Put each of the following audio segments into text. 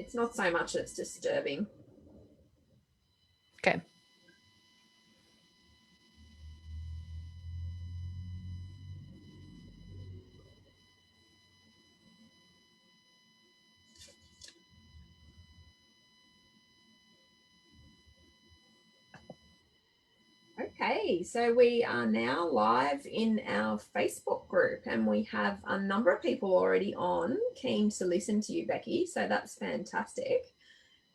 It's not so much it's disturbing. Okay. Okay, so we are now live in our Facebook group and we have a number of people already on keen to listen to you, Becky. So that's fantastic.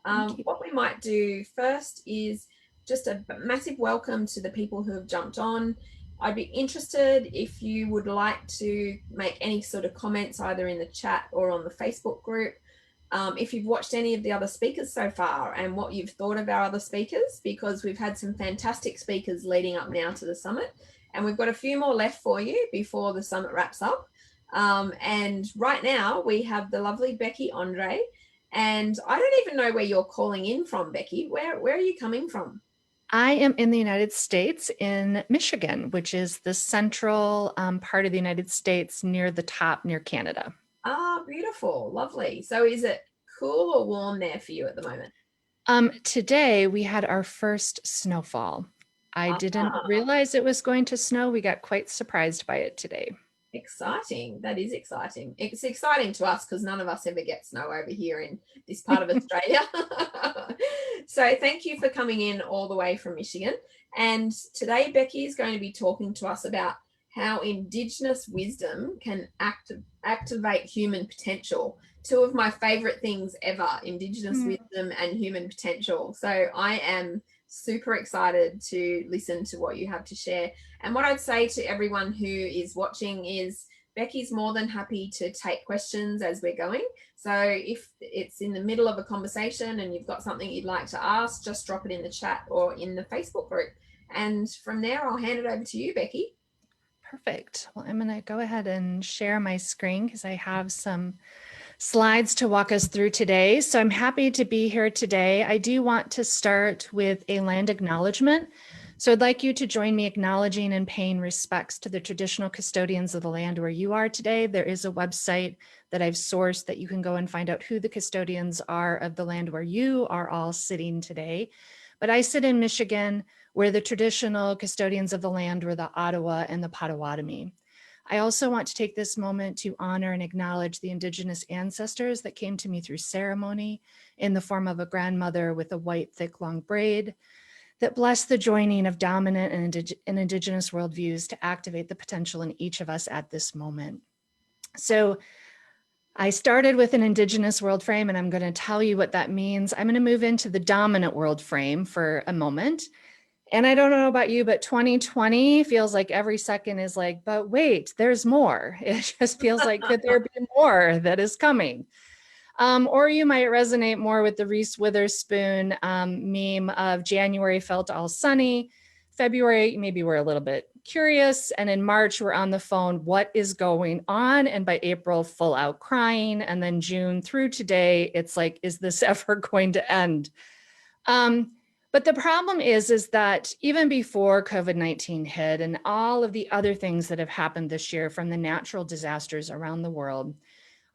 Thank you. What we might do first is just a massive welcome to the people who have jumped on. I'd be interested if you would like to make any sort of comments either in the chat or on the Facebook group. If you've watched any of the other speakers so far and what you've thought of our other speakers, because we've had some fantastic speakers leading up now to the summit, and we've got a few more left for you before the summit wraps up. And right now we have the lovely Becky Andree, and I don't even know where you're calling in from, Becky. Where are you coming from? I am in the United States in Michigan, which is the central part of the United States near the top near Canada. Ah, beautiful, lovely. So is it cool or warm there for you at the moment? Today we had our first snowfall. I didn't Ah, realize it was going to snow. We got quite surprised by it today. exciting. That is exciting. It's exciting to us because none of us ever get snow over here in this part of Australia. So thank you for coming in all the way from Michigan. And today Becky is going to be talking to us about how Indigenous wisdom can activate human potential. Two of my favorite things ever, Indigenous Mm. wisdom and human potential. So I am super excited to listen to what you have to share. And what I'd say to everyone who is watching is Becky's more than happy to take questions as we're going. So if it's in the middle of a conversation and you've got something you'd like to ask, just drop it in the chat or in the Facebook group. And from there, I'll hand it over to you, Becky. Perfect. Well, I'm going to go ahead and share my screen because I have some slides to walk us through today. So I'm happy to be here today. I do want to start with a land acknowledgement. So I'd like you to join me acknowledging and paying respects to the traditional custodians of the land where you are today. There is a website that I've sourced that you can go and find out who the custodians are of the land where you are all sitting today. But I sit in Michigan, where the traditional custodians of the land were the Ottawa and the Potawatomi. I also want to take this moment to honor and acknowledge the Indigenous ancestors that came to me through ceremony in the form of a grandmother with a white, thick, long braid that blessed the joining of dominant and Indigenous worldviews to activate the potential in each of us at this moment. So I started with an Indigenous world frame, and I'm going to tell you what that means. I'm going to move into the dominant world frame for a moment. And I don't know about you, but 2020 feels like every second is like, but wait, there's more. It just feels like, could there be more that is coming? Or you might resonate more with the Reese Witherspoon meme of January felt all sunny. February, maybe we're a little bit curious. And in March, we're on the phone, what is going on? And by April, full out crying. And then June through today, it's like, is this ever going to end? But the problem is that even before COVID-19 hit and all of the other things that have happened this year from the natural disasters around the world,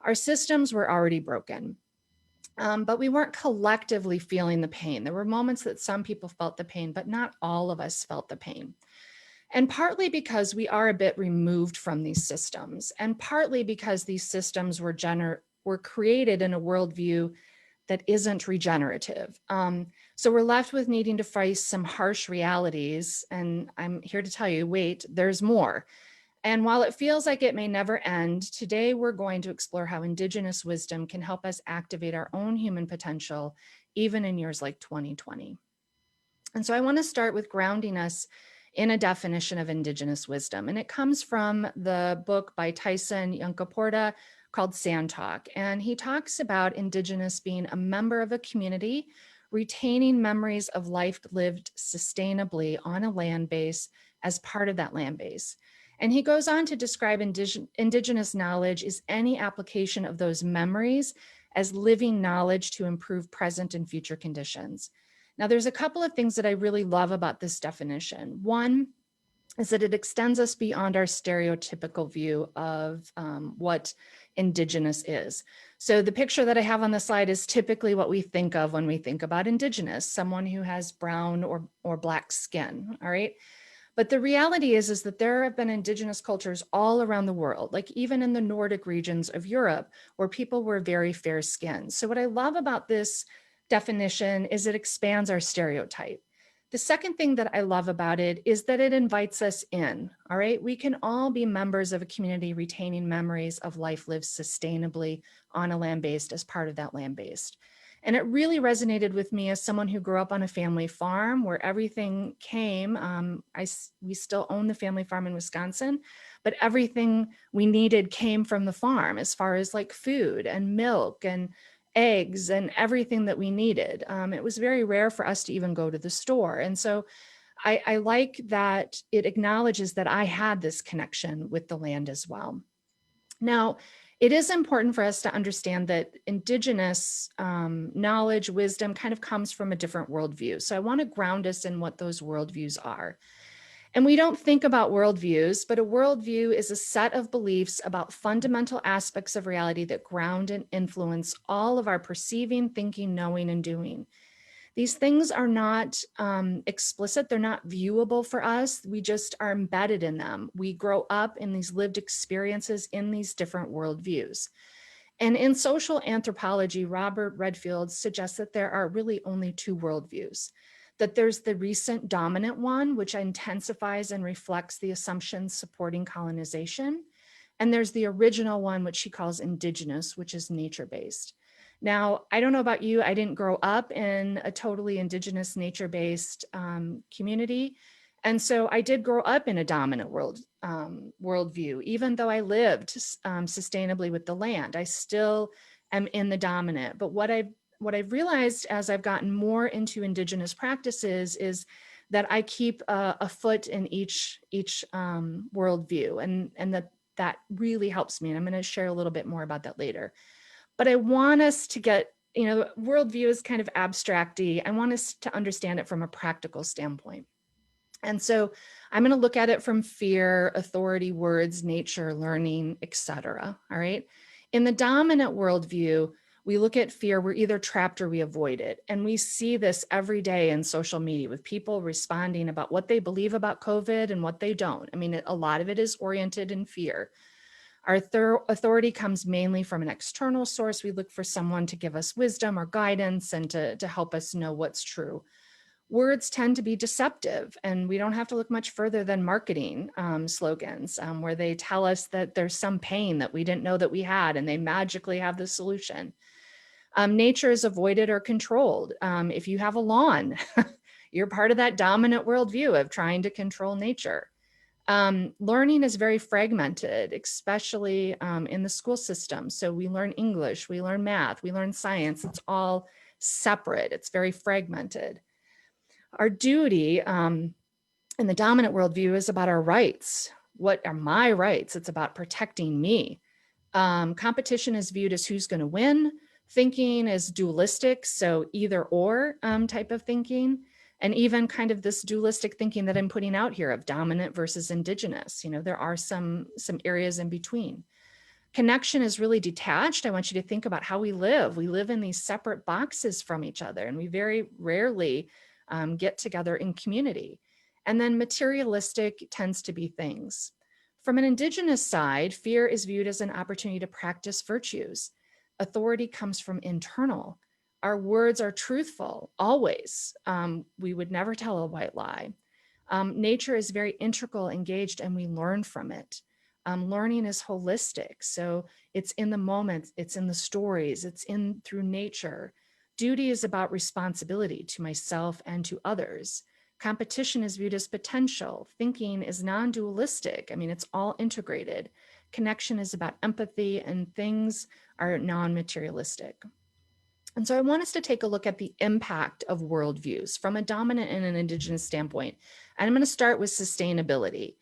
our systems were already broken. But we weren't collectively feeling the pain. There were moments that some people felt the pain, but not all of us felt the pain. And partly because we are a bit removed from these systems, and partly because these systems were created in a worldview that isn't regenerative. So we're left with needing to face some harsh realities. And I'm here to tell you, wait, there's more. And while it feels like it may never end, today we're going to explore how Indigenous wisdom can help us activate our own human potential, even in years like 2020. And so I want to start with grounding us in a definition of Indigenous wisdom. And it comes from the book by Tyson Yunkaporta called Sand Talk. And he talks about Indigenous being a member of a community, retaining memories of life lived sustainably on a land base as part of that land base. And he goes on to describe Indigenous knowledge is any application of those memories as living knowledge to improve present and future conditions. Now, there's a couple of things that I really love about this definition. One is that it extends us beyond our stereotypical view of what Indigenous is. So the picture that I have on the slide is typically what we think of when we think about Indigenous, someone who has brown or black skin, all right? But the reality is that there have been Indigenous cultures all around the world, like even in the Nordic regions of Europe, where people were very fair skinned. So what I love about this definition is it expands our stereotype. The second thing that I love about it is that it invites us in, all right? We can all be members of a community retaining memories of life lived sustainably on a land-based as part of that land-based. And it really resonated with me as someone who grew up on a family farm where everything came. We still own the family farm in Wisconsin, but everything we needed came from the farm as far as like food and milk and eggs and everything that we needed. It was very rare for us to even go to the store. And so I like that it acknowledges that I had this connection with the land as well. Now, it is important for us to understand that Indigenous knowledge, wisdom kind of comes from a different worldview. So I want to ground us in what those worldviews are. And we don't think about worldviews, but a worldview is a set of beliefs about fundamental aspects of reality that ground and influence all of our perceiving, thinking, knowing, and doing. These things are not explicit. They're not viewable for us. We just are embedded in them. We grow up in these lived experiences in these different worldviews. And in social anthropology, Robert Redfield suggests that there are really only two worldviews, that there's the recent dominant one, which intensifies and reflects the assumptions supporting colonization. And there's the original one, which he calls indigenous, which is nature-based. Now, I don't know about you, I didn't grow up in a totally indigenous nature-based community. And so I did grow up in a dominant worldview, even though I lived sustainably with the land. I still am in the dominant. But what I've realized as I've gotten more into indigenous practices is that I keep a foot in each worldview, and that really helps me. And I'm going to share a little bit more about that later. But I want us to get, worldview is kind of abstracty. I want us to understand it from a practical standpoint. And so I'm going to look at it from fear, authority, words, nature, learning, etc. All right. In the dominant worldview, we look at fear, we're either trapped or we avoid it. And we see this every day in social media with people responding about what they believe about COVID and what they don't. I mean, a lot of it is oriented in fear. Our authority comes mainly from an external source. We look for someone to give us wisdom or guidance and to help us know what's true. Words tend to be deceptive, and we don't have to look much further than marketing slogans where they tell us that there's some pain that we didn't know that we had and they magically have the solution. Nature is avoided or controlled. If you have a lawn, you're part of that dominant worldview of trying to control nature. Learning is very fragmented, especially in the school system. So we learn English, we learn math, we learn science. It's all separate. It's very fragmented. Our duty in the dominant worldview is about our rights. What are my rights? It's about protecting me. Competition is viewed as who's going to win. Thinking is dualistic, so either or type of thinking. And even kind of this dualistic thinking that I'm putting out here of dominant versus indigenous. There are some areas in between. Connection is really detached. I want you to think about how we live. We live in these separate boxes from each other, and we very rarely get together in community. And then materialistic tends to be things. From an indigenous side, fear is viewed as an opportunity to practice virtues. Authority comes from internal. Our words are truthful, always. We would never tell a white lie. Nature is very integral, engaged, and we learn from it. Learning is holistic. So it's in the moment, it's in the stories, it's in through nature. Duty is about responsibility to myself and to others. Competition is viewed as potential. Thinking is non-dualistic. I mean, it's all integrated. Connection is about empathy, and things are non-materialistic. And so I want us to take a look at the impact of worldviews from a dominant and an indigenous standpoint. And I'm going to start with sustainability.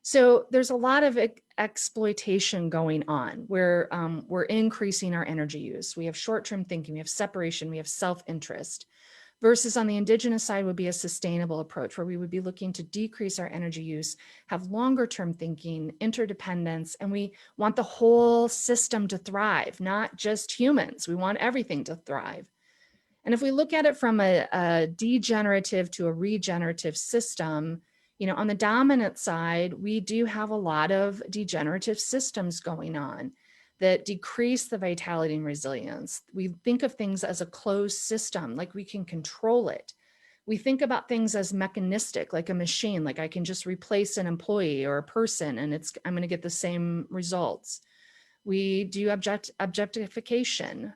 So there's a lot of exploitation going on where we're increasing our energy use. We have short-term thinking, we have separation, we have self-interest. versus on the Indigenous side would be a sustainable approach where we would be looking to decrease our energy use, have longer term thinking, interdependence, and we want the whole system to thrive, not just humans. We want everything to thrive. And if we look at it from a degenerative to a regenerative system, on the dominant side, we do have a lot of degenerative systems going on that decrease the vitality and resilience. We think of things as a closed system, like we can control it. We think about things as mechanistic, like a machine, like I can just replace an employee or a person and I'm going to get the same results. We do objectification.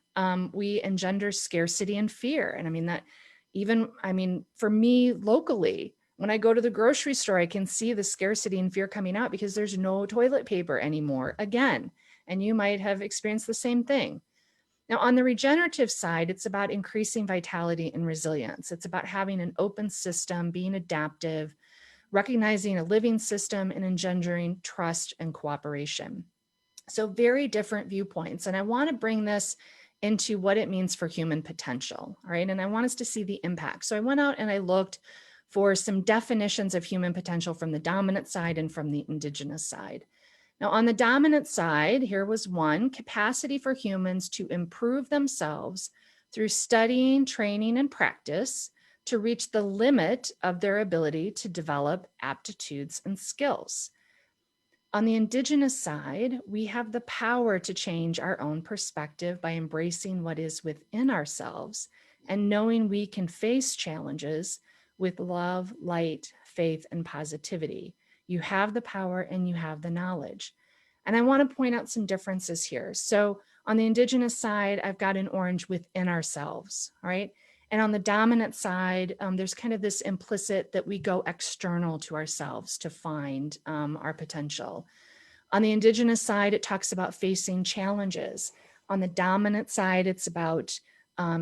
We engender scarcity and fear. And for me locally, when I go to the grocery store, I can see the scarcity and fear coming out because there's no toilet paper anymore again. And you might have experienced the same thing. Now, on the regenerative side, it's about increasing vitality and resilience. It's about having an open system, being adaptive, recognizing a living system, and engendering trust and cooperation. So very different viewpoints. And I want to bring this into what it means for human potential, all right? And I want us to see the impact. So I went out and I looked for some definitions of human potential from the dominant side and from the Indigenous side. Now, on the dominant side, here was one: capacity for humans to improve themselves through studying, training, and practice to reach the limit of their ability to develop aptitudes and skills. On the Indigenous side, we have the power to change our own perspective by embracing what is within ourselves and knowing we can face challenges with love, light, faith, and positivity. You have the power and you have the knowledge. And I want to point out some differences here. So on the Indigenous side, I've got an orange within ourselves, all right? And on the dominant side, there's kind of this implicit that we go external to ourselves to find our potential. On the Indigenous side, it talks about facing challenges. On the dominant side, it's about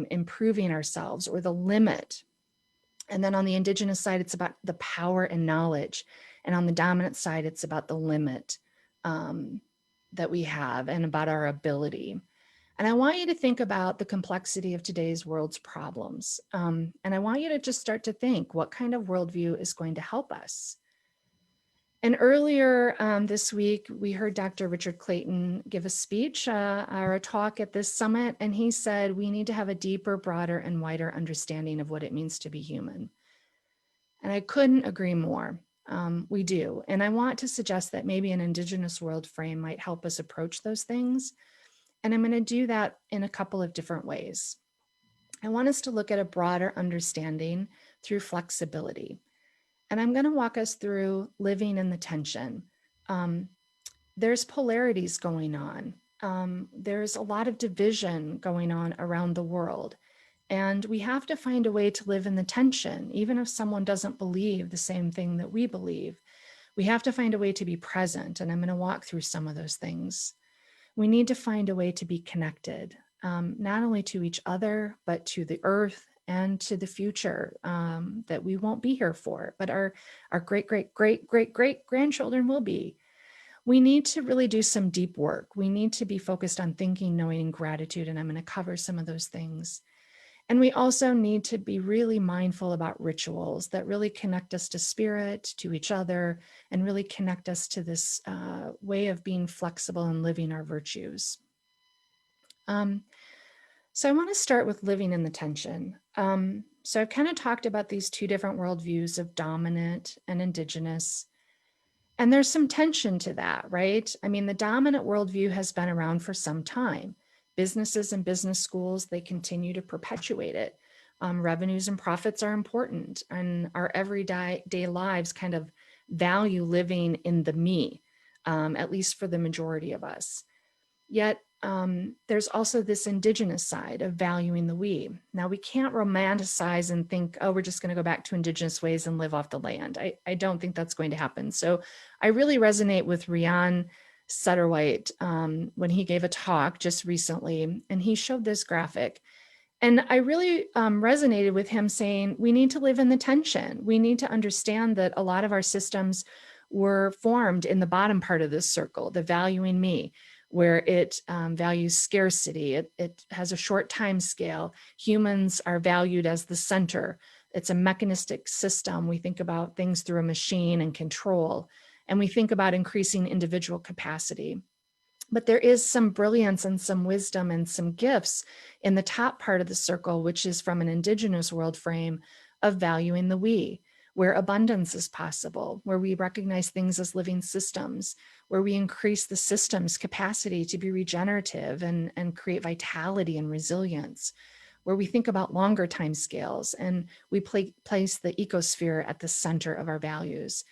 improving ourselves or the limit. And then on the Indigenous side, it's about the power and knowledge. And on the dominant side, it's about the limit that we have and about our ability. And I want you to think about the complexity of today's world's problems. And I want you to just start to think, what kind of worldview is going to help us? And earlier this week, we heard Dr. Richard Clayton give a speech or a talk at this summit. And he said, we need to have a deeper, broader, and wider understanding of what it means to be human. And I couldn't agree more. We do. And I want to suggest that maybe an Indigenous world frame might help us approach those things. And I'm going to do that in a couple of different ways. I want us to look at a broader understanding through flexibility. And I'm going to walk us through living in the tension. There's polarities going on. There's a lot of division going on around the world. And we have to find a way to live in the tension, even if someone doesn't believe the same thing that we believe. We have to find a way to be present. And I'm going to walk through some of those things. We need to find a way to be connected, not only to each other, but to the earth and to the future that we won't be here for, but our great, great, great, great, great grandchildren will be. We need to really do some deep work. We need to be focused on thinking, knowing, and gratitude, and I'm going to cover some of those things. And we also need to be really mindful about rituals that really connect us to spirit, to each other, and really connect us to this way of being flexible and living our virtues. So I want to start with living in the tension. So I've kind of talked about these two different worldviews of dominant and Indigenous. And there's some tension to that, right? I mean, the dominant worldview has been around for some time. Businesses and business schools, they continue to perpetuate it. Revenues and profits are important, and our everyday lives kind of value living in the me, at least for the majority of us. Yet there's also this Indigenous side of valuing the we. Now, we can't romanticize and think, oh, we're just going to go back to Indigenous ways and live off the land. I don't think that's going to happen. So I really resonate with Rian Sutterwhite when he gave a talk just recently, and he showed this graphic. And I really resonated with him saying, we need to live in the tension. We need to understand that a lot of our systems were formed in the bottom part of this circle, the valuing me. where it values scarcity. It has a short time scale. Humans are valued as the center. It's a mechanistic system. We think about things through a machine and control, and we think about increasing individual capacity. But there is some brilliance and some wisdom and some gifts in the top part of the circle, which is from an Indigenous world frame of valuing the we, where abundance is possible, where we recognize things as living systems, where we increase the system's capacity to be regenerative and create vitality and resilience, where we think about longer time scales and we place the ecosphere at the center of our values.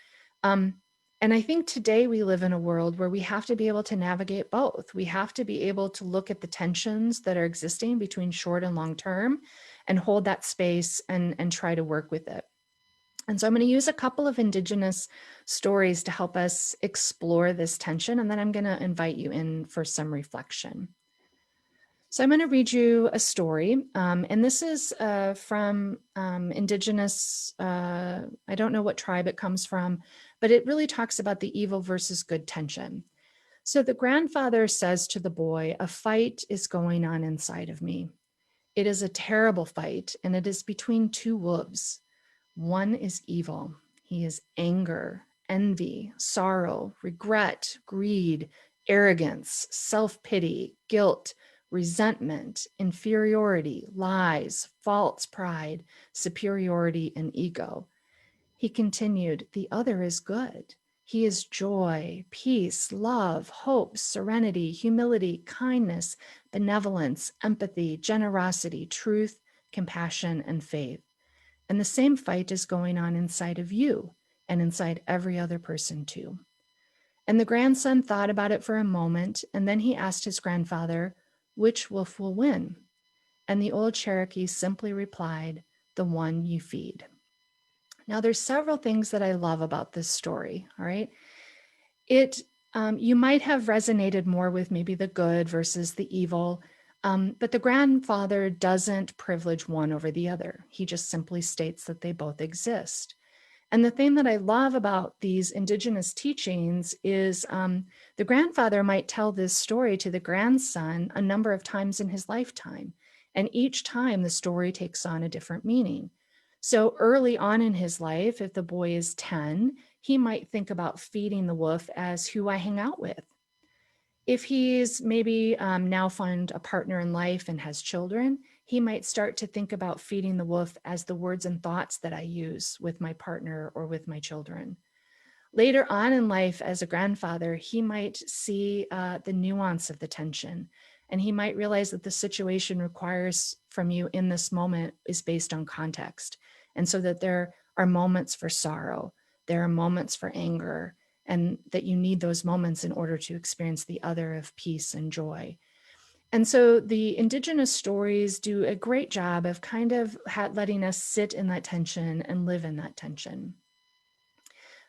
And I think today we live in a world where we have to be able to navigate both. We have to be able to look at the tensions that are existing between short and long term and hold that space and try to work with it. And so I'm going to use a couple of Indigenous stories to help us explore this tension, and then I'm going to invite you in for some reflection. So I'm going to read you a story, and this is from Indigenous, I don't know what tribe it comes from, but it really talks about the evil versus good tension. So the grandfather says to the boy, "A fight is going on inside of me. It is a terrible fight, and it is between two wolves. One is evil. He is anger, envy, sorrow, regret, greed, arrogance, self-pity, guilt, resentment, inferiority, lies, false pride, superiority, and ego." He continued, "The other is good. He is joy, peace, love, hope, serenity, humility, kindness, benevolence, empathy, generosity, truth, compassion, and faith. And the same fight is going on inside of you and inside every other person too." And the grandson thought about it for a moment, and then he asked his grandfather, "Which wolf will win?" And the old Cherokee simply replied, "The one you feed." Now, there's several things that I love about this story, all right? You might have resonated more with maybe the good versus the evil, but the grandfather doesn't privilege one over the other. He just simply states that they both exist. And the thing that I love about these Indigenous teachings is the grandfather might tell this story to the grandson a number of times in his lifetime. And each time the story takes on a different meaning. So early on in his life, if the boy is 10, he might think about feeding the wolf as who I hang out with. If he's maybe now found a partner in life and has children, he might start to think about feeding the wolf as the words and thoughts that I use with my partner or with my children. Later on in life, as a grandfather, he might see the nuance of the tension, and he might realize that the situation requires from you in this moment is based on context. And so that there are moments for sorrow, there are moments for anger, and that you need those moments in order to experience the other of peace and joy. And so the Indigenous stories do a great job of kind of letting us sit in that tension and live in that tension.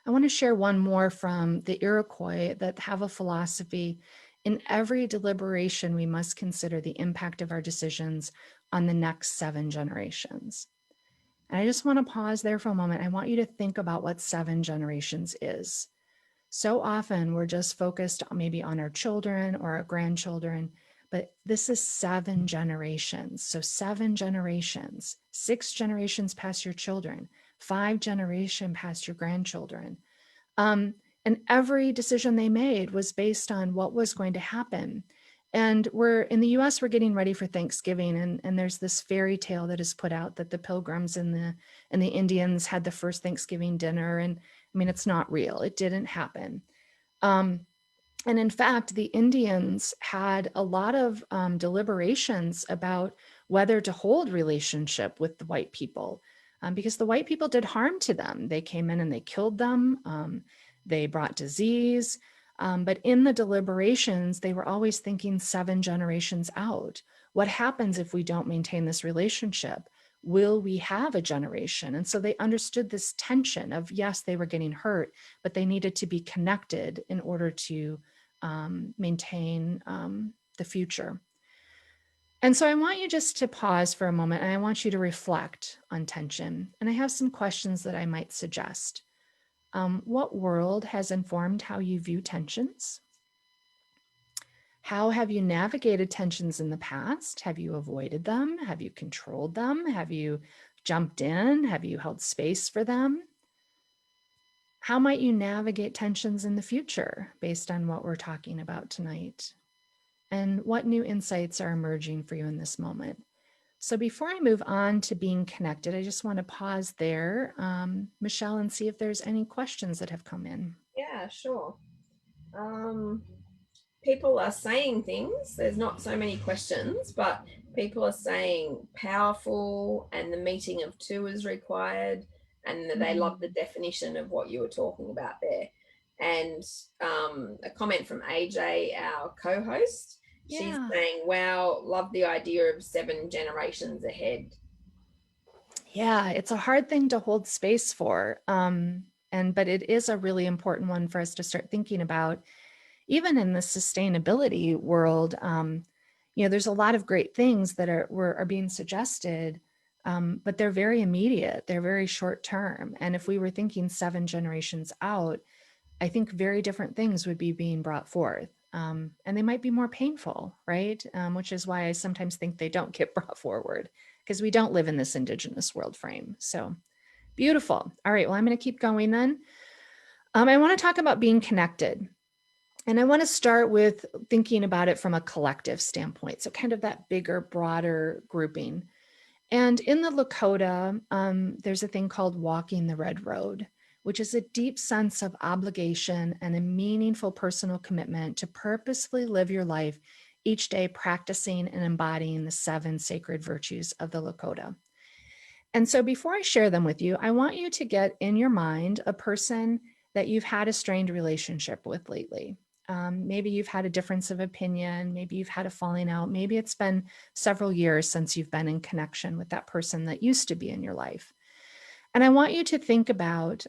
I want to share one more from the Iroquois that have a philosophy: in every deliberation, we must consider the impact of our decisions on the next 7 generations. And I just want to pause there for a moment. I want you to think about what 7 generations is. So often we're just focused maybe on our children or our grandchildren, but this is 7 generations. So 7 generations, 6 generations past your children, 5 generations past your grandchildren. And every decision they made was based on what was going to happen. And we're in the US, we're getting ready for Thanksgiving, and there's this fairy tale that is put out that the Pilgrims and the Indians had the first Thanksgiving dinner. And I mean, it's not real. It didn't happen. And in fact, the Indians had a lot of deliberations about whether to hold relationship with the white people, because the white people did harm to them. They came in and they killed them. They brought disease. But in the deliberations, they were always thinking 7 generations out. What happens if we don't maintain this relationship? Will we have a generation? And so they understood this tension of, yes, they were getting hurt, but they needed to be connected in order to maintain the future. And so I want you just to pause for a moment, and I want you to reflect on tension. And I have some questions that I might suggest. What world has informed how you view tensions? How have you navigated tensions in the past? Have you avoided them? Have you controlled them? Have you jumped in? Have you held space for them? How might you navigate tensions in the future based on what we're talking about tonight? And what new insights are emerging for you in this moment? So before I move on to being connected, I just want to pause there, Michelle, and see if there's any questions that have come in. Yeah, sure. People are saying things. There's not so many questions, but people are saying powerful and the meeting of two is required, and that they love the definition of what you were talking about there. And a comment from AJ, our co-host, she's Yeah. saying, wow, love the idea of 7 generations ahead. Yeah, it's a hard thing to hold space for. But it is a really important one for us to start thinking about, even in the sustainability world. There's a lot of great things that are being suggested, but they're very immediate. They're very short term. And if we were thinking 7 generations out, I think very different things would be being brought forth. And they might be more painful, right? Which is why I sometimes think they don't get brought forward, because we don't live in this Indigenous world frame. So beautiful. All right, well, I'm going to keep going then. I want to talk about being connected. And I want to start with thinking about it from a collective standpoint. So kind of that bigger, broader grouping. And in the Lakota, there's a thing called walking the red road, which is a deep sense of obligation and a meaningful personal commitment to purposefully live your life each day, practicing and embodying the 7 sacred virtues of the Lakota. And so before I share them with you, I want you to get in your mind a person that you've had a strained relationship with lately. Maybe you've had a difference of opinion. Maybe you've had a falling out. Maybe it's been several years since you've been in connection with that person that used to be in your life. And I want you to think about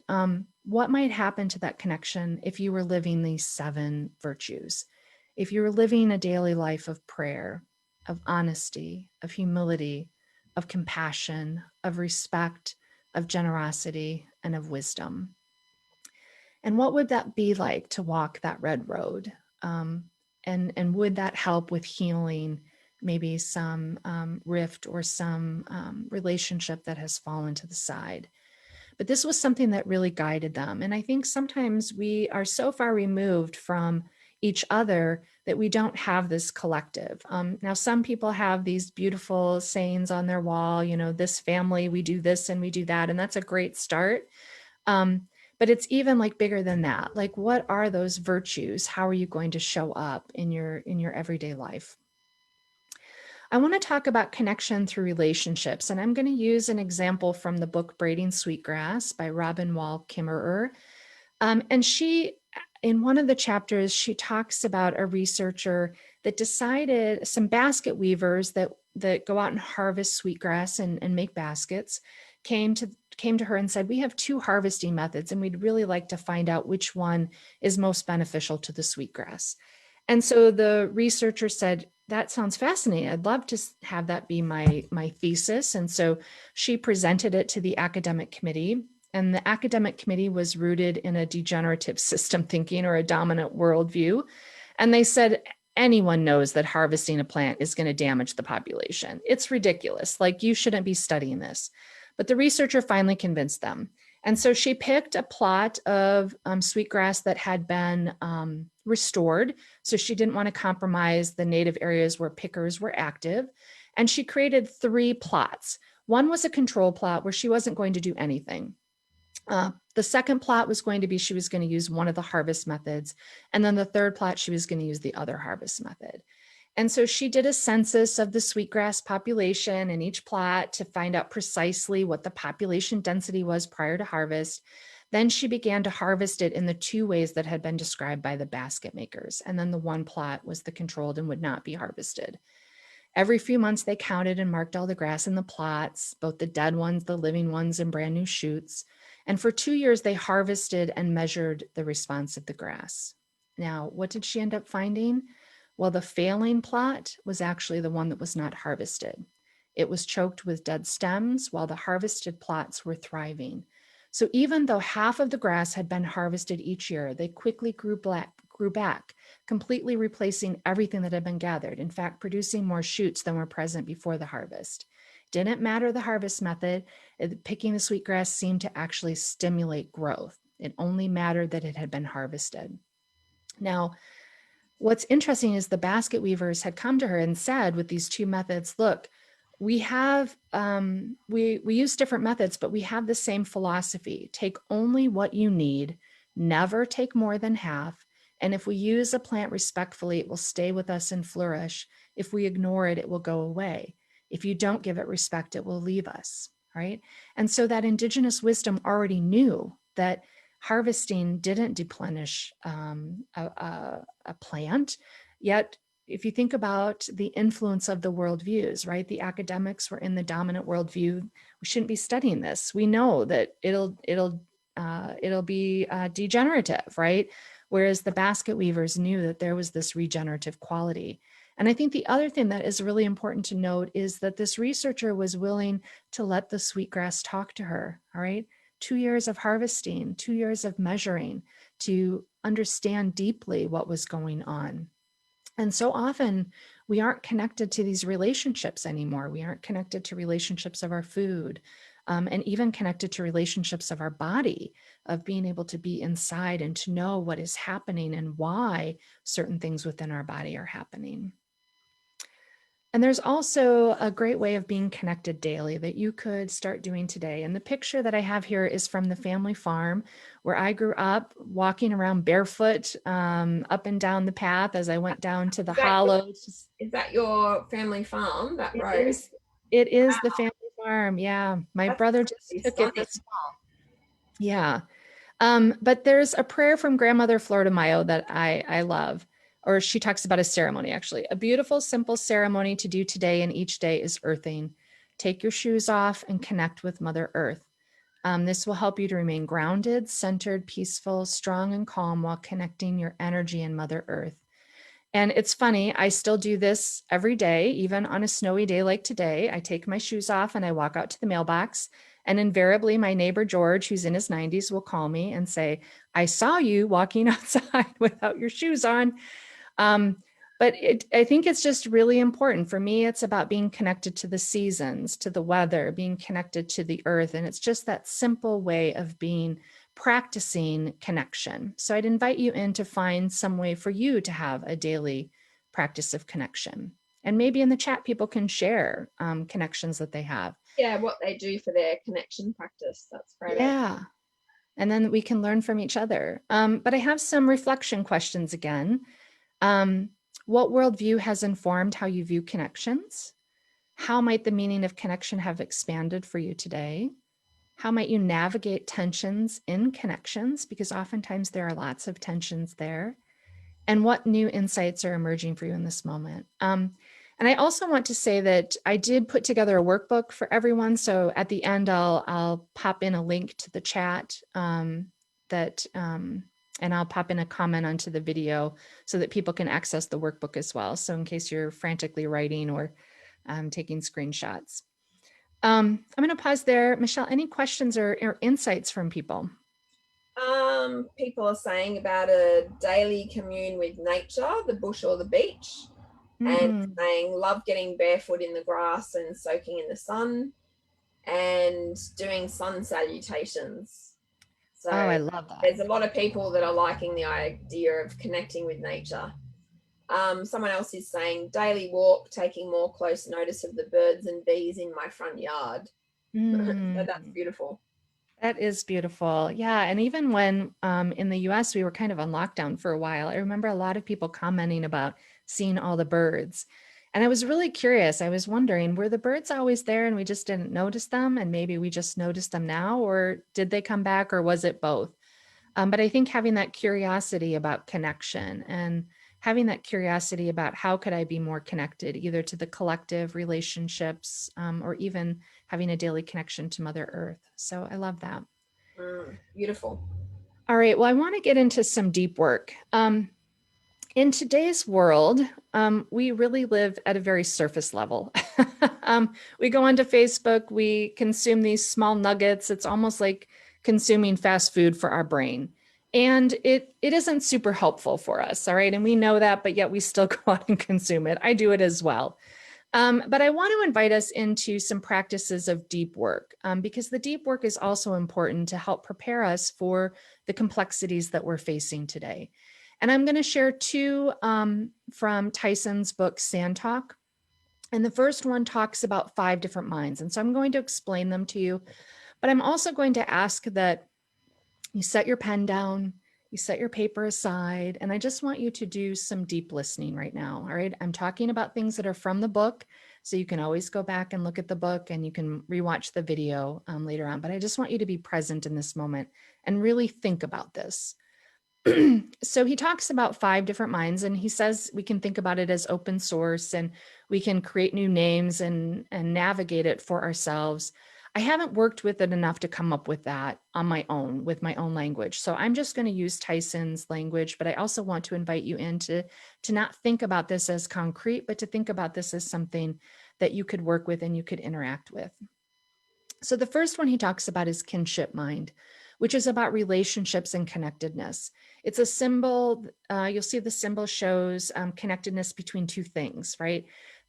what might happen to that connection if you were living these 7 virtues. If you were living a daily life of prayer, of honesty, of humility, of compassion, of respect, of generosity, and of wisdom. And what would that be like to walk that red road? And would that help with healing maybe some rift or some relationship that has fallen to the side? But this was something that really guided them. And I think sometimes we are so far removed from each other that we don't have this collective. Now, some people have these beautiful sayings on their wall, this family, we do this and we do that. And that's a great start. But it's even like bigger than that. Like, what are those virtues? How are you going to show up in your everyday life? I want to talk about connection through relationships, and I'm going to use an example from the book Braiding Sweetgrass by Robin Wall Kimmerer. And she, in one of the chapters, she talks about a researcher that decided, some basket weavers that go out and harvest sweetgrass and make baskets, came to her and said, we have 2 harvesting methods, and we'd really like to find out which one is most beneficial to the sweetgrass. And so the researcher said, that sounds fascinating. I'd love to have that be my thesis. And so she presented it to the academic committee. And the academic committee was rooted in a degenerative system thinking, or a dominant worldview. And they said, anyone knows that harvesting a plant is going to damage the population. It's ridiculous. Like, you shouldn't be studying this. But the researcher finally convinced them. And so she picked a plot of sweetgrass that had been restored. So she didn't want to compromise the native areas where pickers were active. And she created 3 plots. One was a control plot where she wasn't going to do anything. The second plot was going to be, she was going to use one of the harvest methods. And then the third plot, she was going to use the other harvest method. And so she did a census of the sweetgrass population in each plot to find out precisely what the population density was prior to harvest. Then she began to harvest it in the 2 ways that had been described by the basket makers. And then the one plot was the controlled and would not be harvested. Every few months, they counted and marked all the grass in the plots, both the dead ones, the living ones, and brand new shoots. And for 2 years, they harvested and measured the response of the grass. Now, what did she end up finding? Well, the failing plot was actually the one that was not harvested. It was choked with dead stems, while the harvested plots were thriving. So even though half of the grass had been harvested each year, they quickly grew grew back, completely replacing everything that had been gathered. In fact, producing more shoots than were present before the harvest. Didn't matter the harvest method. Picking the sweetgrass seemed to actually stimulate growth. It only mattered that it had been harvested. Now, what's interesting is the basket weavers had come to her and said, with these two methods, look, we have we use different methods, but we have the same philosophy. Take only what you need, never take more than half. And if we use a plant respectfully, it will stay with us and flourish. If we ignore it, it will go away. If you don't give it respect, it will leave us, right? And so that indigenous wisdom already knew that harvesting didn't deplenish a plant. Yet, if you think about the influence of the worldviews, right? The academics were in the dominant worldview. We shouldn't be studying this. We know that it'll be degenerative, right? Whereas the basket weavers knew that there was this regenerative quality. And I think the other thing that is really important to note is that this researcher was willing to let the sweetgrass talk to her, all right? 2 years of harvesting, 2 years of measuring to understand deeply what was going on. And so often we aren't connected to these relationships anymore. We aren't connected to relationships of our food, and even connected to relationships of our body, of being able to be inside and to know what is happening and why certain things within our body are happening. And there's also a great way of being connected daily that you could start doing today. And the picture that I have here is from the family farm where I grew up, walking around barefoot up and down the path as I went down to the hollows. Is that your family farm, that It road? is, it is Wow, the family farm. Yeah. My that's brother just really took it stunning. this fall. Yeah. But there's a prayer from Grandmother Flor Mayo that I love, or she talks about a ceremony actually. A beautiful, simple ceremony to do today and each day is earthing. Take your shoes off and connect with Mother Earth. This will help you to remain grounded, centered, peaceful, strong, and calm while connecting your energy in Mother Earth. And it's funny, I still do this every day, even on a snowy day like today. I take my shoes off and I walk out to the mailbox. And invariably, my neighbor George, who's in his 90s, will call me and say, I saw you walking outside without your shoes on. Um, but I think it's just really important. For me, it's about being connected to the seasons, to the weather, being connected to the earth. And it's just that simple way of practicing connection. So I'd invite you in to find some way for you to have a daily practice of connection. And maybe in the chat, people can share connections that they have. Yeah, what they do for their connection practice. That's great. Yeah. And then we can learn from each other. But I have some reflection questions again. What worldview has informed how you view connections? How might the meaning of connection have expanded for you today? How might you navigate tensions in connections? Because oftentimes there are lots of tensions there. And what new insights are emerging for you in this moment? And I also want to say that I did put together a workbook for everyone. So at the end, I'll pop in a link to the chat and I'll pop in a comment onto the video so that people can access the workbook as well. So in case you're frantically writing or taking screenshots. I'm going to pause there. Michelle, any questions or insights from people? People are saying about a daily commune with nature, the bush or the beach, and saying love getting barefoot in the grass and soaking in the sun and doing sun salutations. So I love that. there's a lot of people that are liking the idea of connecting with nature. Someone else is saying daily walk, taking more close notice of the birds and bees in my front yard. So that's beautiful. That is beautiful. Yeah. And even when in the US, we were kind of on lockdown for a while, I remember a lot of people commenting about seeing all the birds. And I was really curious. I was wondering, were the birds always there and we just didn't notice them? And maybe we just noticed them now, or did they come back, or was it both? But I think having that curiosity about connection and having that curiosity about how could I be more connected, either to the collective relationships or even having a daily connection to Mother Earth. So I love that. Beautiful. All right. Well, I want to get into some deep work. In today's world, we really live at a very surface level. We go onto Facebook, we consume these small nuggets. It's almost like consuming fast food for our brain. And it isn't super helpful for us, all right? And we know that, but yet we still go out and consume it. I do it as well. But I want to invite us into some practices of deep work, because the deep work is also important to help prepare us for the complexities that we're facing today. And I'm going to share two from Tyson's book, Sand Talk. And the first one talks about 5 different minds. And so I'm going to explain them to you, but I'm also going to ask that you set your pen down, you set your paper aside, and I just want you to do some deep listening right now. All right. I'm talking about things that are from the book. So you can always go back and look at the book and you can rewatch the video later on. But I just want you to be present in this moment and really think about this. So he talks about 5 different minds, and he says we can think about it as open source and we can create new names and navigate it for ourselves. I haven't worked with it enough to come up with that on my own with my own language. So I'm just going to use Tyson's language, but I also want to invite you in to not think about this as concrete, but to think about this as something that you could work with and you could interact with. So the first one he talks about is kinship mind, which is about relationships and connectedness. It's a symbol. You'll see the symbol shows connectedness between 2 things, right?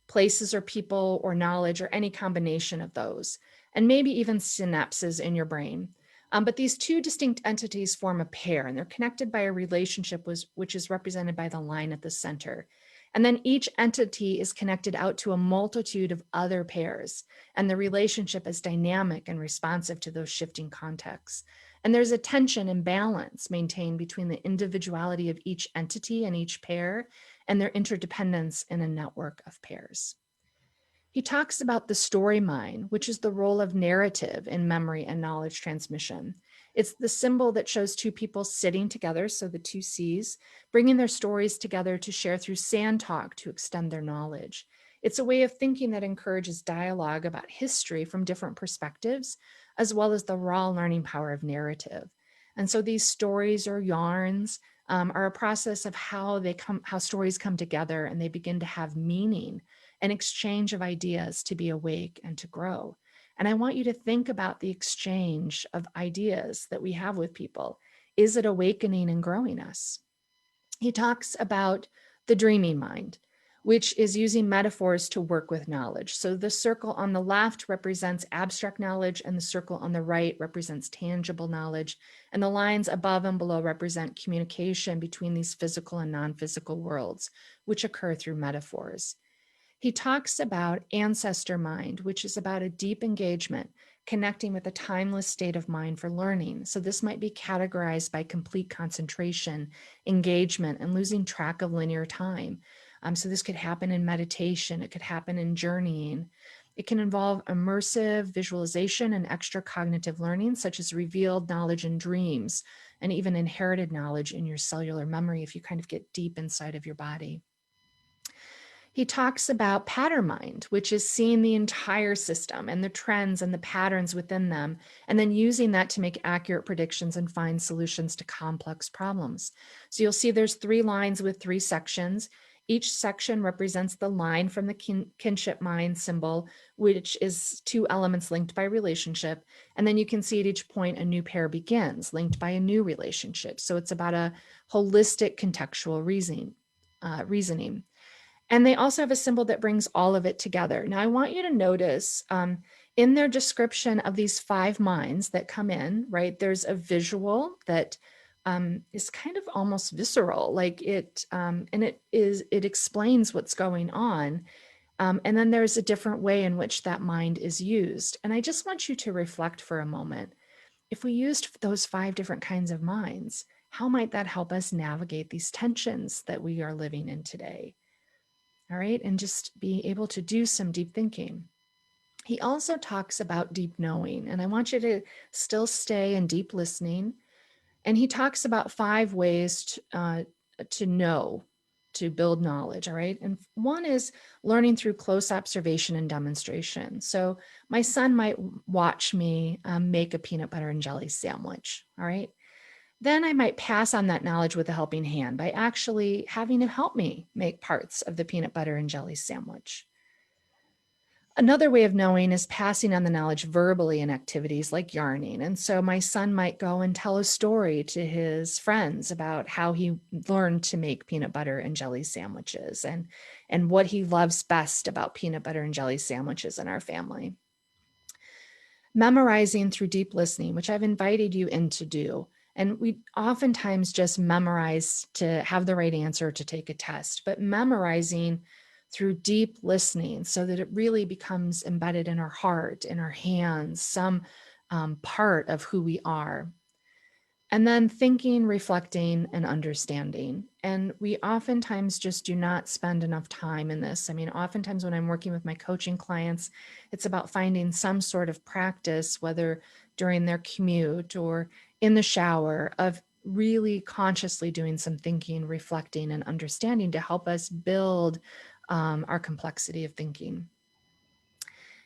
Places or people or knowledge or any combination of those, and maybe even synapses in your brain. But these 2 distinct entities form a pair, and they're connected by a relationship which is represented by the line at the center. And then each entity is connected out to a multitude of other pairs, and the relationship is dynamic and responsive to those shifting contexts. And there's a tension and balance maintained between the individuality of each entity and each pair and their interdependence in a network of pairs. He talks about the story mind, which is the role of narrative in memory and knowledge transmission. It's the symbol that shows 2 people sitting together, so the 2 C's, bringing their stories together to share through sand talk to extend their knowledge. It's a way of thinking that encourages dialogue about history from different perspectives, as well as the raw learning power of narrative. And so these stories or yarns are a process of how stories come together and they begin to have meaning, an exchange of ideas to be awake and to grow. And I want you to think about the exchange of ideas that we have with people. Is it awakening and growing us? He talks about the dreaming mind, which is using metaphors to work with knowledge. So the circle on the left represents abstract knowledge, and the circle on the right represents tangible knowledge. And the lines above and below represent communication between these physical and non-physical worlds, which occur through metaphors. He talks about ancestor mind, which is about a deep engagement, connecting with a timeless state of mind for learning. So this might be categorized by complete concentration, engagement, and losing track of linear time. So this could happen in meditation. It could happen in journeying. It can involve immersive visualization and extra cognitive learning, such as revealed knowledge in dreams, and even inherited knowledge in your cellular memory if you kind of get deep inside of your body. He talks about pattern mind, which is seeing the entire system and the trends and the patterns within them, and then using that to make accurate predictions and find solutions to complex problems. So you'll see there's 3 lines with 3 sections. Each section represents the line from the kinship mind symbol, which is 2 elements linked by relationship. And then you can see at each point a new pair begins, linked by a new relationship. So it's about a holistic contextual reasoning. And they also have a symbol that brings all of it together. Now, I want you to notice in their description of these 5 minds that come in, right, there's a visual that is kind of almost visceral, like it explains what's going on. And then there's a different way in which that mind is used. And I just want you to reflect for a moment. If we used those 5 different kinds of minds, how might that help us navigate these tensions that we are living in today? All right, and just be able to do some deep thinking. He also talks about deep knowing, and I want you to still stay in deep listening. And he talks about 5 ways to know, to build knowledge, all right? And one is learning through close observation and demonstration. So my son might watch me make a peanut butter and jelly sandwich, all right? Then I might pass on that knowledge with a helping hand by actually having him help me make parts of the peanut butter and jelly sandwich. Another way of knowing is passing on the knowledge verbally in activities like yarning. And so my son might go and tell a story to his friends about how he learned to make peanut butter and jelly sandwiches and what he loves best about peanut butter and jelly sandwiches in our family. Memorizing through deep listening, which I've invited you in to do. And we oftentimes just memorize to have the right answer to take a test, but memorizing through deep listening so that it really becomes embedded in our heart, in our hands, some part of who we are. And then thinking, reflecting, and understanding. And we oftentimes just do not spend enough time in this. I mean, oftentimes when I'm working with my coaching clients, it's about finding some sort of practice, whether during their commute or in the shower, of really consciously doing some thinking, reflecting, and understanding to help us build our complexity of thinking.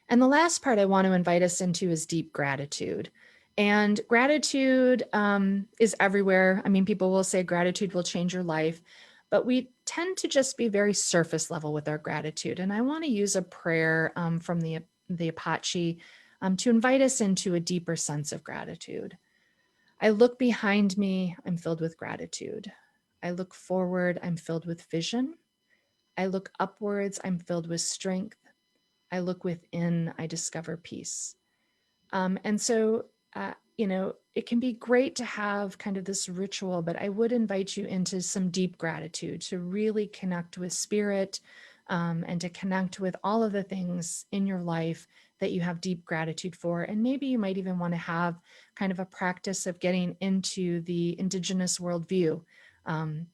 And the last part I want to invite us into is deep gratitude. And gratitude is everywhere. I mean, people will say gratitude will change your life, but we tend to just be very surface level with our gratitude. And I want to use a prayer from the Apache to invite us into a deeper sense of gratitude. I look behind me, I'm filled with gratitude. I look forward, I'm filled with vision. I look upwards, I'm filled with strength. I look within, I discover peace. And so, it can be great to have kind of this ritual, but I would invite you into some deep gratitude to really connect with spirit and to connect with all of the things in your life that you have deep gratitude for. And maybe you might even want to have kind of a practice of getting into the Indigenous worldview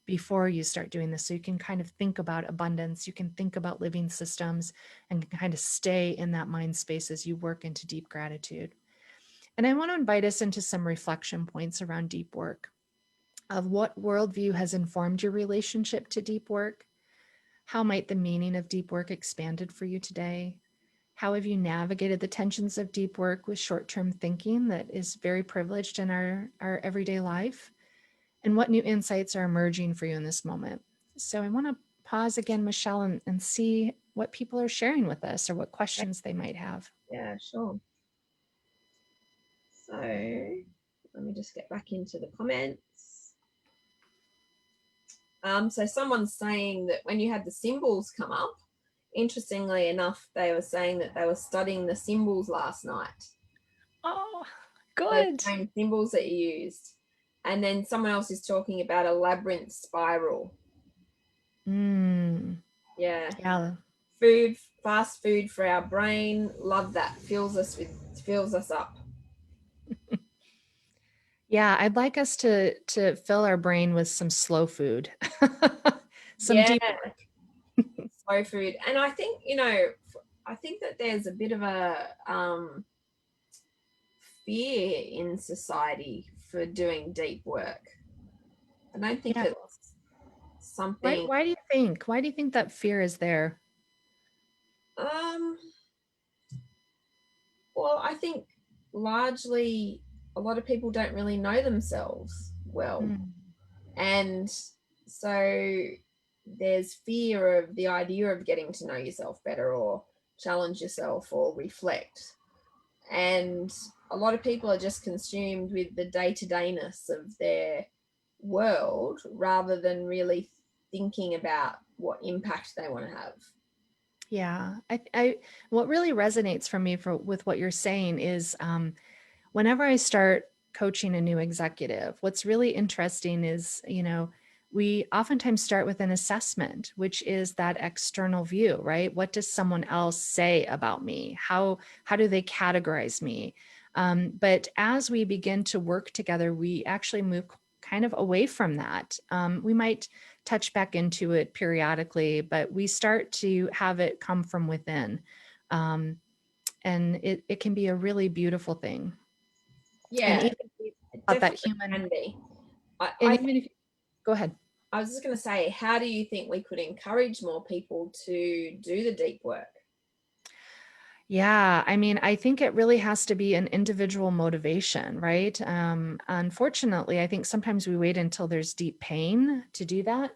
before you start doing this. So you can kind of think about abundance, you can think about living systems, and kind of stay in that mind space as you work into deep gratitude. And I want to invite us into some reflection points around deep work, of what worldview has informed your relationship to deep work. How might the meaning of deep work expanded for you today? How have you navigated the tensions of deep work with short-term thinking that is very privileged in our everyday life? And what new insights are emerging for you in this moment? So I want to pause again, Michelle, and see what people are sharing with us or what questions they might have. Yeah, sure. So let me just get back into the comments. So someone's saying that when you had the symbols come up, interestingly enough, they were saying that they were studying the symbols last night. Oh, Those good. same symbols that you used. And then someone else is talking about a labyrinth spiral. Yeah. Yeah. Food, fast food for our brain. Love that. Fills us up. Yeah, I'd like us to fill our brain with some slow food. Some Yeah, deep. slow food. And I think that there's a bit of a fear in society for doing deep work. I don't think Yeah. it's Why something. why do you think? Why do you think that fear is there? Um, well, I think largely a lot of people don't really know themselves well. Mm. And so there's fear of the idea of getting to know yourself better or challenge yourself or reflect. And a lot of people are just consumed with the day-to-dayness of their world rather than really thinking about what impact they want to have. Yeah, I what really resonates for me with what you're saying is whenever I start coaching a new executive, what's really interesting is, we oftentimes start with an assessment, which is that external view, right? What does someone else say about me? How do they categorize me? But as we begin to work together, we actually move kind of away from that. We might touch back into it periodically, but we start to have it come from within. And it can be a really beautiful thing. And Yeah, even it about that definitely human, can be. I and think even if, go ahead. I was just going to say, how do you think we could encourage more people to do the deep work? Yeah, I mean, I think it really has to be an individual motivation, right? Unfortunately, I think sometimes we wait until there's deep pain to do that.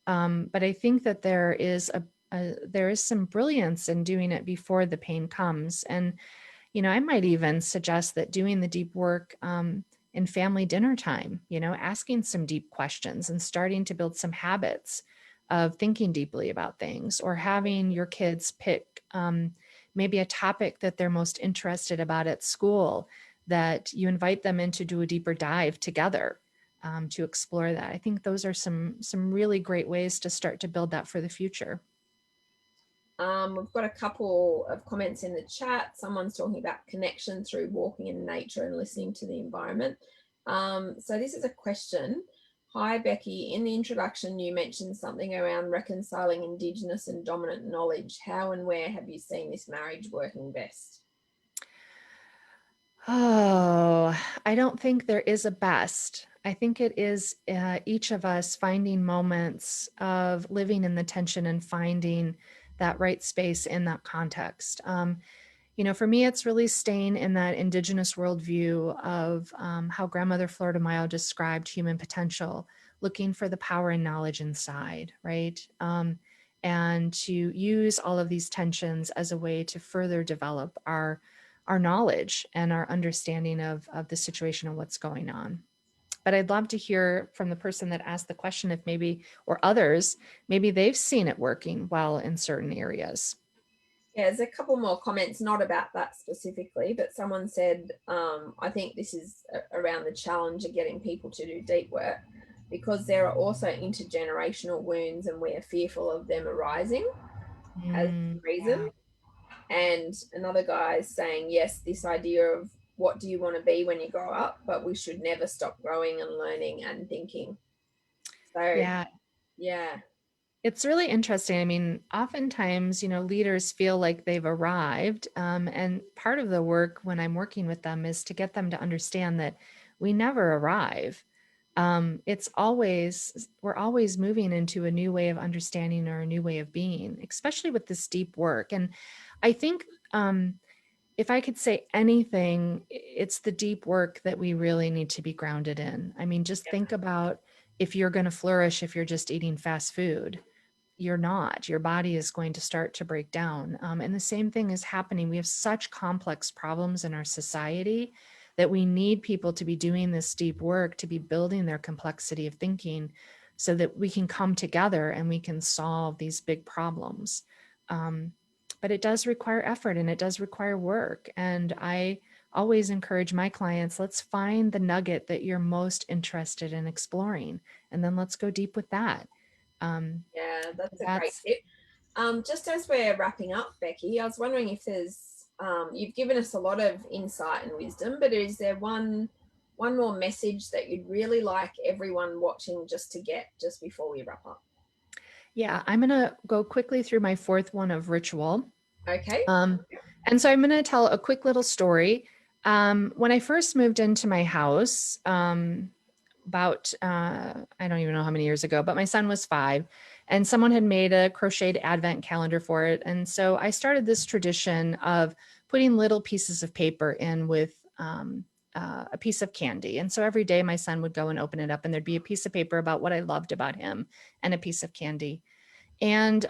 But I think that there is there is some brilliance in doing it before the pain comes. And I might even suggest that doing the deep work in family dinner time, asking some deep questions and starting to build some habits of thinking deeply about things, or having your kids pick maybe a topic that they're most interested about at school, that you invite them in to do a deeper dive together to explore that. I think those are some really great ways to start to build that for the future. We've got a couple of comments in the chat. Someone's talking about connection through walking in nature and listening to the environment. So this is a question. Hi, Becky. In the introduction, you mentioned something around reconciling Indigenous and dominant knowledge. How and where have you seen this marriage working best? Oh, I don't think there is a best. I think it is each of us finding moments of living in the tension and finding that right space in that context. For me, it's really staying in that Indigenous worldview of how Grandmother Flor de Mayo described human potential, looking for the power and knowledge inside, right? And to use all of these tensions as a way to further develop our knowledge and our understanding of the situation and what's going on. But I'd love to hear from the person that asked the question, if maybe, or others, maybe they've seen it working well in certain areas. Yeah, there's a couple more comments, not about that specifically, but someone said, I think this is around the challenge of getting people to do deep work, because there are also intergenerational wounds and we are fearful of them arising as the reason. Yeah. And another guy is saying, yes, this idea of what do you want to be when you grow up, but we should never stop growing and learning and thinking. So, Yeah. yeah. It's really interesting. I mean, oftentimes, leaders feel like they've arrived. And part of the work when I'm working with them is to get them to understand that we never arrive. We're always moving into a new way of understanding or a new way of being, especially with this deep work. And I think if I could say anything, it's the deep work that we really need to be grounded in. I mean, just think about if you're going to flourish if you're just eating fast food. You're not. Your body is going to start to break down. And the same thing is happening. We have such complex problems in our society that we need people to be doing this deep work, to be building their complexity of thinking so that we can come together and we can solve these big problems. But it does require effort and it does require work. And I always encourage my clients, let's find the nugget that you're most interested in exploring, and then let's go deep with that. Yeah, that's a great That's tip. Just as we're wrapping up, Becky, I was wondering if there's, you've given us a lot of insight and wisdom, but is there one more message that you'd really like everyone watching just to get just before we wrap up? Yeah, I'm going to go quickly through my fourth one of ritual. Okay. Um, and so I'm going to tell a quick little story. When I first moved into my house, about, I don't even know how many years ago, but my son was 5 and someone had made a crocheted advent calendar for it. And so I started this tradition of putting little pieces of paper in with a piece of candy. And so every day my son would go and open it up and there'd be a piece of paper about what I loved about him and a piece of candy. And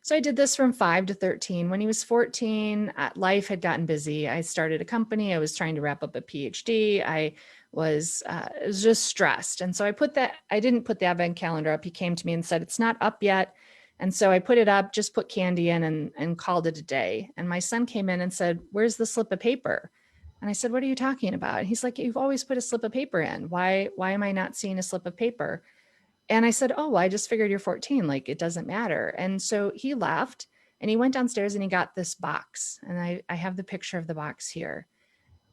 so I did this from 5 to 13. When he was 14, life had gotten busy. I started a company. I was trying to wrap up a PhD. I was just stressed. And so I didn't put the advent calendar up. He came to me and said, it's not up yet. And so I put it up, just put candy in and called it a day. And my son came in and said, where's the slip of paper? And I said, what are you talking about? And he's like, you've always put a slip of paper in. Why am I not seeing a slip of paper? And I said, oh, well, I just figured you're 14. Like, it doesn't matter. And so he left and he went downstairs and he got this box. And I have the picture of the box here.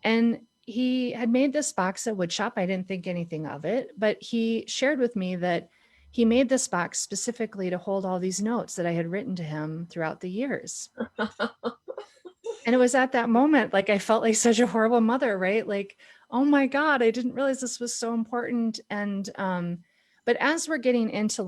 And he had made this box at woodshop. I didn't think anything of it, but he shared with me that he made this box specifically to hold all these notes that I had written to him throughout the years. And it was at that moment, like, I felt like such a horrible mother, right? Like, oh my God, I didn't realize this was so important. And, but as we're getting into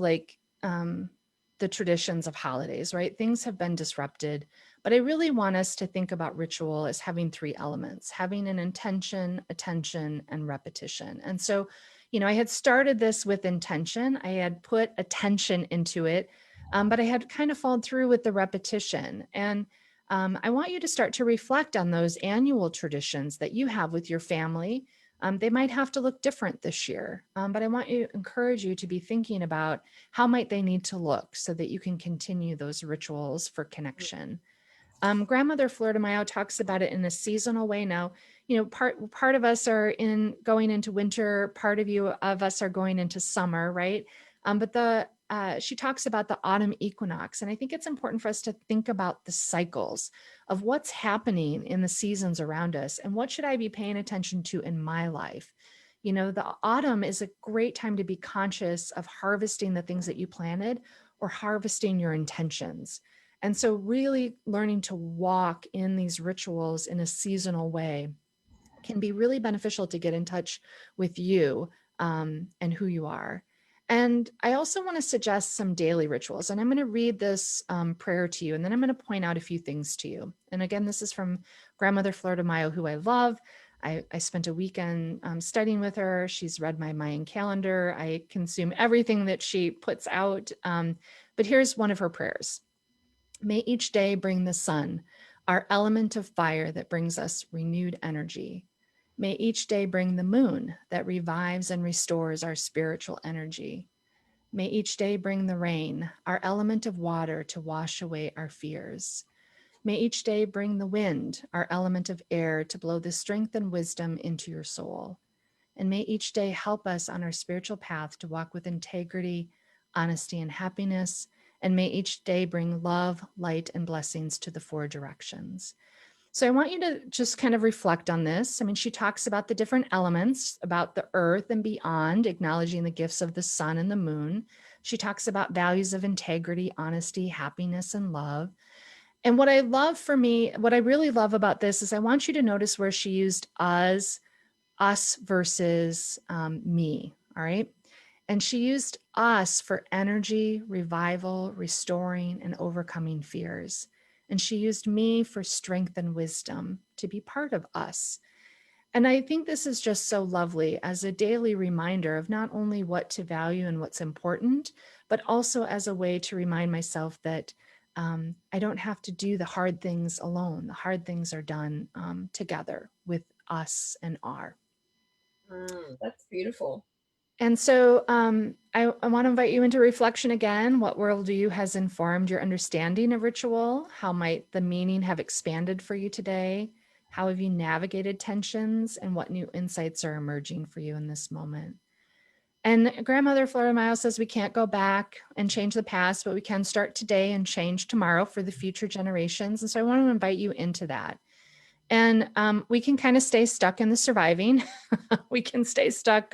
the traditions of holidays, right? Things have been disrupted, but I really want us to think about ritual as having 3 elements: having an intention, attention, and repetition. And so, I had started this with intention. I had put attention into it, but I had kind of fallen through with the repetition. And I want you to start to reflect on those annual traditions that you have with your family. They might have to look different this year, but I want to encourage you to be thinking about how might they need to look so that you can continue those rituals for connection. Grandmother Flor de Mayo talks about it in a seasonal way. Now, you know, part of us are in going into winter, part of us are going into summer, right? But she talks about the autumn equinox, and I think it's important for us to think about the cycles of what's happening in the seasons around us, and what should I be paying attention to in my life. You know, the autumn is a great time to be conscious of harvesting the things that you planted or harvesting your intentions. And so really learning to walk in these rituals in a seasonal way can be really beneficial to get in touch with you and who you are. And I also want to suggest some daily rituals. And I'm going to read this prayer to you, and then I'm going to point out a few things to you. And again, this is from Grandmother Flor de Mayo, who I love. I spent a weekend studying with her. She's read my Mayan calendar. I consume everything that she puts out. But here's one of her prayers. May each day bring the sun, our element of fire that brings us renewed energy. May each day bring the moon that revives and restores our spiritual energy. May each day bring the rain, our element of water to wash away our fears. May each day bring the wind, our element of air to blow the strength and wisdom into your soul. And may each day help us on our spiritual path to walk with integrity, honesty, and happiness. And may each day bring love, light, and blessings to the four directions. So I want you to just kind of reflect on this. I mean, she talks about the different elements, about the earth and beyond, acknowledging the gifts of the sun and the moon. She talks about values of integrity, honesty, happiness, and love. And what I really love about this is I want you to notice where she used us versus me. All right. And she used us for energy, revival, restoring, and overcoming fears. And she used me for strength and wisdom to be part of us. And I think this is just so lovely as a daily reminder of not only what to value and what's important, but also as a way to remind myself that I don't have to do the hard things alone. The hard things are done together with us and our. That's beautiful. And so I want to invite you into reflection again. What worldview has informed your understanding of ritual? How might the meaning have expanded for you today? How have you navigated tensions? And what new insights are emerging for you in this moment? And Grandmother Flora Miles says we can't go back and change the past, but we can start today and change tomorrow for the future generations. And so I want to invite you into that. And we can kind of stay stuck in the surviving. We can stay stuck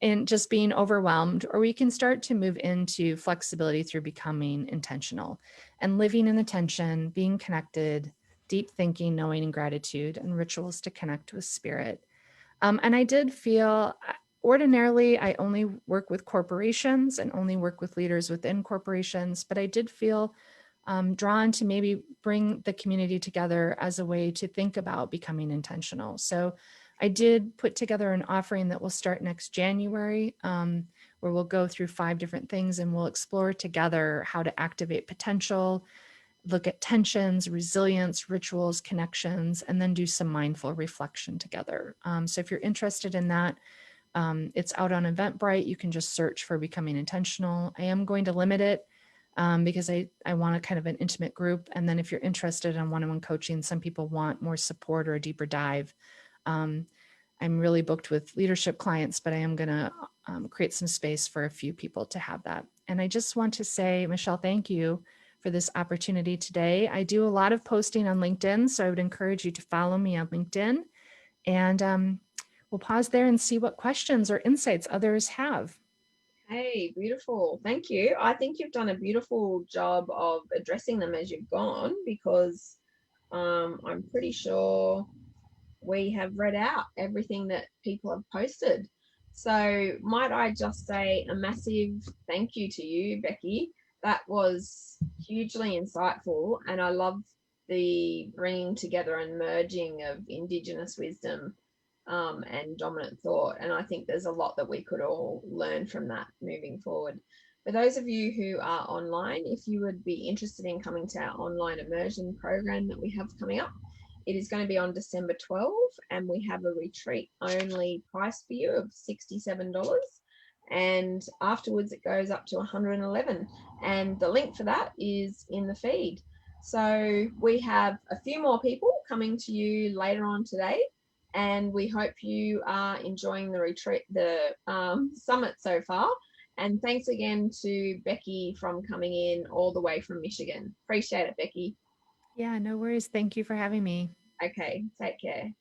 in just being overwhelmed, or we can start to move into flexibility through becoming intentional and living in attention, being connected, deep thinking, knowing, and gratitude, and rituals to connect with spirit. And I did feel ordinarily, I only work with corporations and only work with leaders within corporations, but I did feel drawn to maybe bring the community together as a way to think about becoming intentional. So I did put together an offering that will start next January, where we'll go through 5 different things and we'll explore together how to activate potential, look at tensions, resilience, rituals, connections, and then do some mindful reflection together. So if you're interested in that, it's out on Eventbrite. You can just search for Becoming Intentional. I am going to limit it because I want a kind of an intimate group. And then if you're interested in one-on-one coaching, some people want more support or a deeper dive. I'm really booked with leadership clients, but I am going to create some space for a few people to have that. And I just want to say, Michelle, thank you for this opportunity today. I do a lot of posting on LinkedIn, so I would encourage you to follow me on LinkedIn. And we'll pause there and see what questions or insights others have. Hey, beautiful. Thank you. I think you've done a beautiful job of addressing them as you've gone, because I'm pretty sure we have read out everything that people have posted. So might I just say a massive thank you to you, Becky. That was hugely insightful, and I love the bringing together and merging of Indigenous wisdom and dominant thought. And I think there's a lot that we could all learn from that moving forward. For those of you who are online, if you would be interested in coming to our online immersion program that we have coming up, it is going to be on December 12th, and we have a retreat only price for you of $67. And afterwards, it goes up to $111. And the link for that is in the feed. So we have a few more people coming to you later on today, and we hope you are enjoying the retreat, the summit so far. And thanks again to Becky from coming in all the way from Michigan. Appreciate it, Becky. Yeah, no worries. Thank you for having me. Okay, take care.